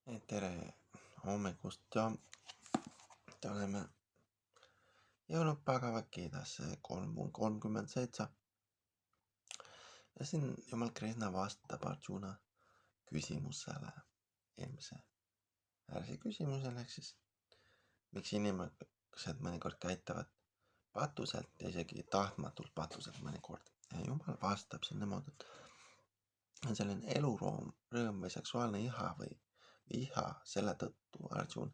Tere hommikust ja oleme jõudnud päeva kiidasse 3:37 ja siin Jumal Krishna vastab Arjuna küsimusele, eelmise versi küsimusele, ehk siis miks inimesed mõnikord käituvad patuselt ja isegi tahtmatult patuselt mõnikord. Ja Jumal vastab siin niimoodi, et on selline eluroom, rõõm või seksuaalne iha või viha selle tõttu Arjun,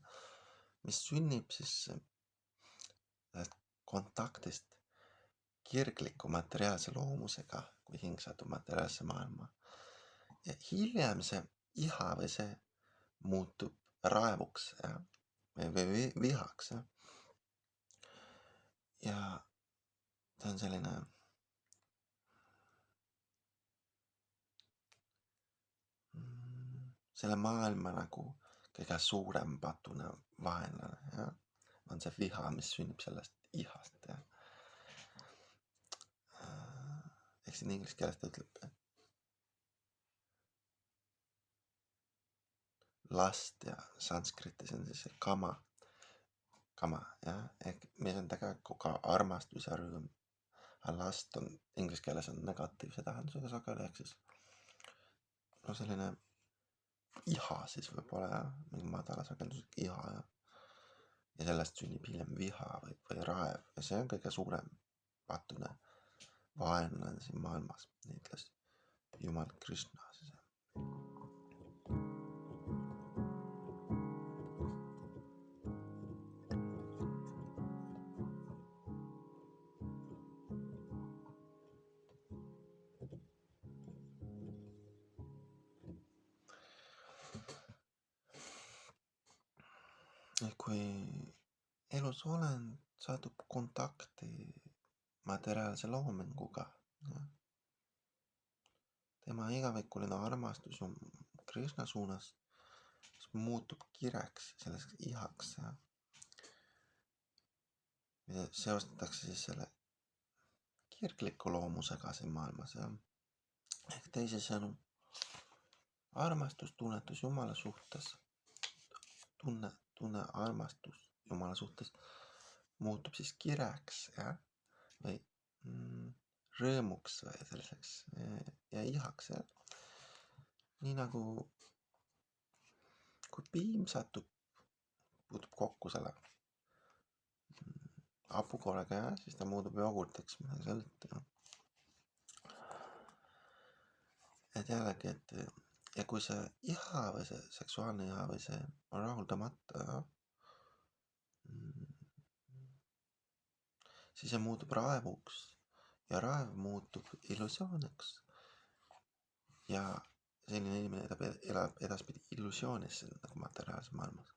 mis sünnib siis kontaktist kirgliku materiaalse loomusega, kui hing satub materiaalse maailma. Ja hiljem see iha või see muutub raevuks või vihaks. Ja ta on selline selle maailma nagu kõige suurem patune vaenlane, ja on see viha, mis sünnib sellest ihast. Ehk siin inglise keeles ta ütleb last ja sanskritis on siis see kama, ehk mis on tegelikult ka armastus ja rõõm. Last on inglise keeles on negatiivse tähendusega sageli, ehk siis selline iha siis võib-olla, mingi madala sagedusega iha ja sellest sünnib hiljem viha või raev ja see on kõige suurem patune vaenlane siin maailmas, nii ütles Jumal Krishna siis. Kui elusolend satub kontakti materiaalse loominguga, tema igavikuline armastus Krishna suunas muutub kireks, selleks ihaks, mida seostatakse siis selle kirgliku loomusega siin maailmas. Ehk teisisõnu, armastustunnetus Jumala suhtes, tunne armastus Jumala suhtes muutub siis kireks või rõõmuks või selliseks ja ihaks. Nii nagu kui piim puutub kokku selle hapukoorega, siis ta muutub jogurtiks midagi sellist. Et jällegi, ja kui see iha või see seksuaalne iha või see on rahuldamata, siis see muutub raevuks ja raev muutub illusiooniks. Ja selline inimene elab edaspidi illusioonis nagu materiaalses maailmas.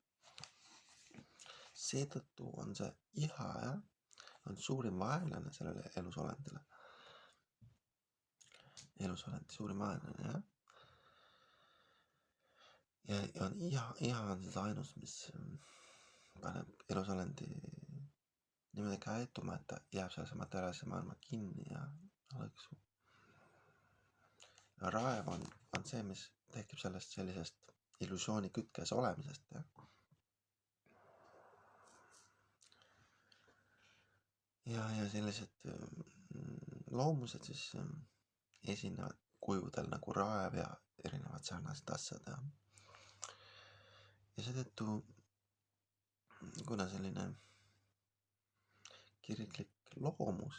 Seetõttu on see iha on suurim vaenlane sellele elusolendile. Elusolendi suurim vaenlane, ja on iha on siis ainus, mis paneb elusolendi niimoodi käituma, et ta jääb sellise materiaalse maailma kinni ja lõksu. Raev on see, mis tekib sellest sellisest illusiooni kütkes olemisest. Ja sellised loomused siis esinevad kujudel nagu raev ja erinevad sarnased asjad. Ja seetõttu, kuna selline kirglik loomus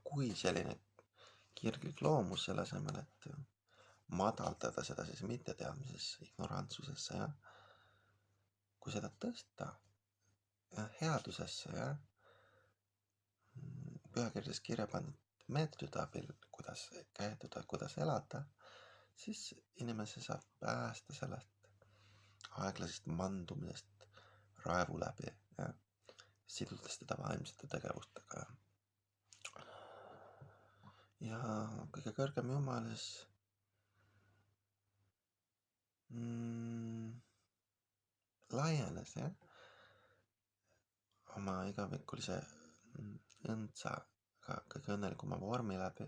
kui selline kirglik loomus selle asemel, et madaldada seda siis mitteteadmises, ignorantsusesse, kui seda tõsta headusesse, pühakirjas kirja pandud meetodite abil, kuidas käituda, kuidas elada, siis inimese saab päästa sellest aeglasest mandumisest raevu läbi, sidudes teda vaimsete tegevustega. Ja kõige kõrgem Jumal siis laienes oma igavikulise õndsaga kõige õnnelikuma vormi läbi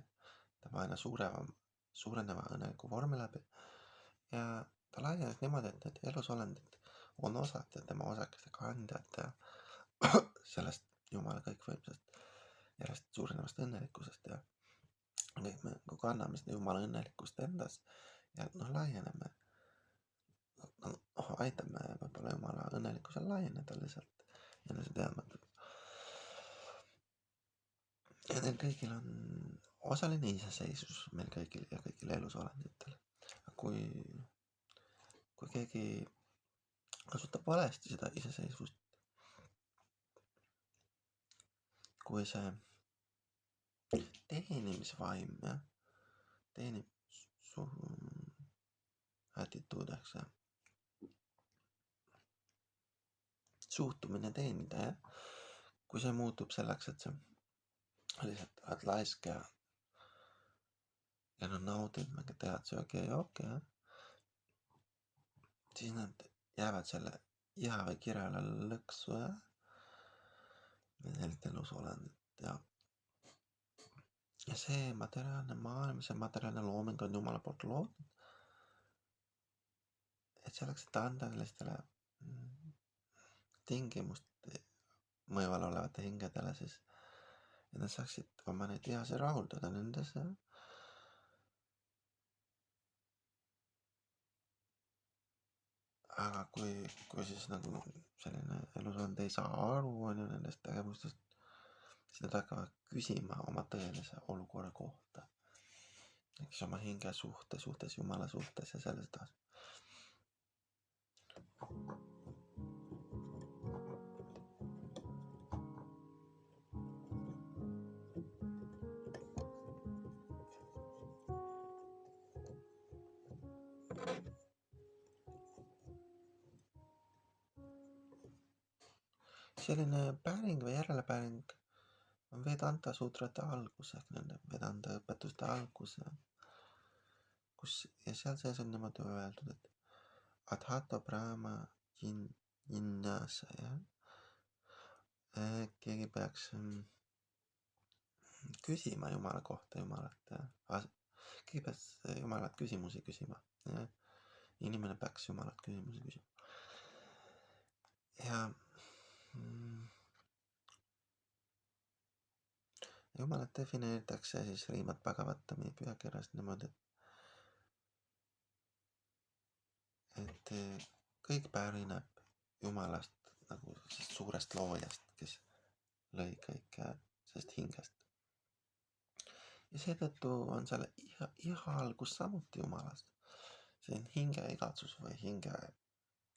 tema aina suureneva õnneliku vormi läbi ja ta laienes niimoodi, et need elusolendid on osad ja tema osakeste kandjad ja sellest Jumala kõikvõimsast järjest suurenevast õnnelikkusest ja kõik me nagu kanname seda Jumala õnnelikkust endas ja laieneme, aitame võib-olla Jumala õnnelikkusel laieneda lihtsalt enese teadmatult. Ja neil kõigil on osaline iseseisvus meil kõigil ja kõigil elusolenditel. Kui keegi kasutab valesti seda iseseisvust, kui see teenimisvaim teenib su attituud ehk see suhtumine teenida kui see muutub selleks, et sa lihtsalt oled laisk ja naudid mingit head söögi ja jooki, siis nad jäävad selle iha või kirele lõksu sellist elusolendit ja see materiaalne maailm, see materiaalne looming on Jumala poolt loodud, et selleks, et anda sellistele tingimust mõjuval olevate hingedele siis, et nad saaksid oma neid ihasid rahuldada nendes aga kui siis nagu selline elusolend ei saa aru nendest tegevustest, siis nad hakkavad küsima oma tõelise olukorra kohta, eks oma hinge suhtes Jumala suhtes ja selles taas. Selline päring või järelepäring on Vedanta suutrate algus ehk nende Vedanta õpetuste algus, ja seal sees on niimoodi öeldud, et Adhato Brahma Jinnasa, keegi peaks küsima Jumala kohta keegi peaks Jumalat küsimusi küsima, inimene peaks Jumalat küsimusi küsima ja Jumalat defineeritakse siis Srimad Bhagavatami pühakirjas niimoodi, et kõik pärineb Jumalast nagu suurest loojast, kes lõi kõike sellest hingest. Ja seetõttu on selle iha algus samuti Jumalast. See on hinge igatsus või hinge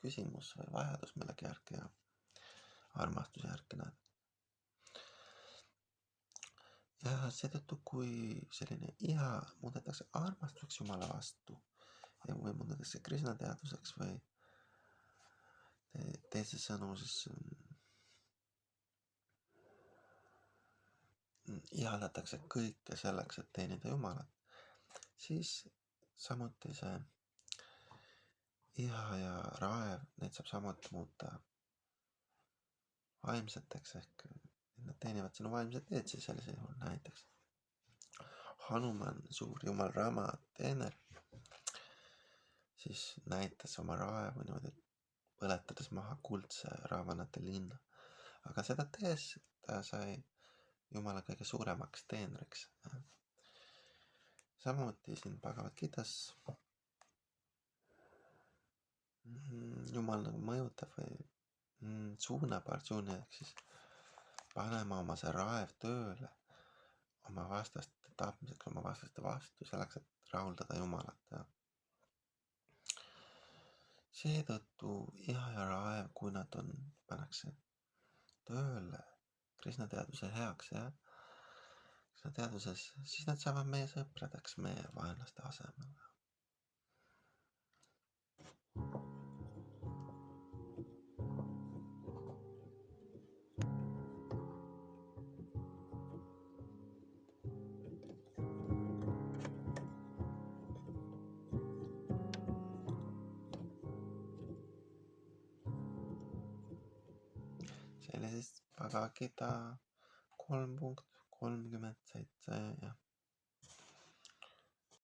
küsimus või vajadus millegi järgi ja armastuse järgi näed. Ja seetõttu, kui selline iha muudetakse armastuseks Jumala vastu või muudetakse Krishna teadvuseks või teisisõnu siis ihaldatakse kõike selleks, et teenida Jumalat, siis samuti see iha ja raev, neid saab samuti muuta vaimseteks ehk nad teenivad sinu vaimset teed siis sellisel juhul. Näiteks Hanuman, suur Jumal Rama teener, siis näitas oma raevu niimoodi, põletades maha kuldse Ravanate linna, aga seda tehes ta sai Jumala kõige suuremaks teenriks. Samuti siin Bhagavad Gitas Jumal nagu mõjutab või suunab Arjuni ehk siis panema oma see raev tööle oma vastaste tapmiseks, oma vastaste vastu, selleks, et rahuldada Jumalat. Seetõttu iha ja raev, kui nad pannakse tööle Krishna teadvuse heaks Krishna teadvuses, siis nad saavad meie sõpradeks meie vaenlaste asemel. See oli siis Bhagavad Gita 3.37 ja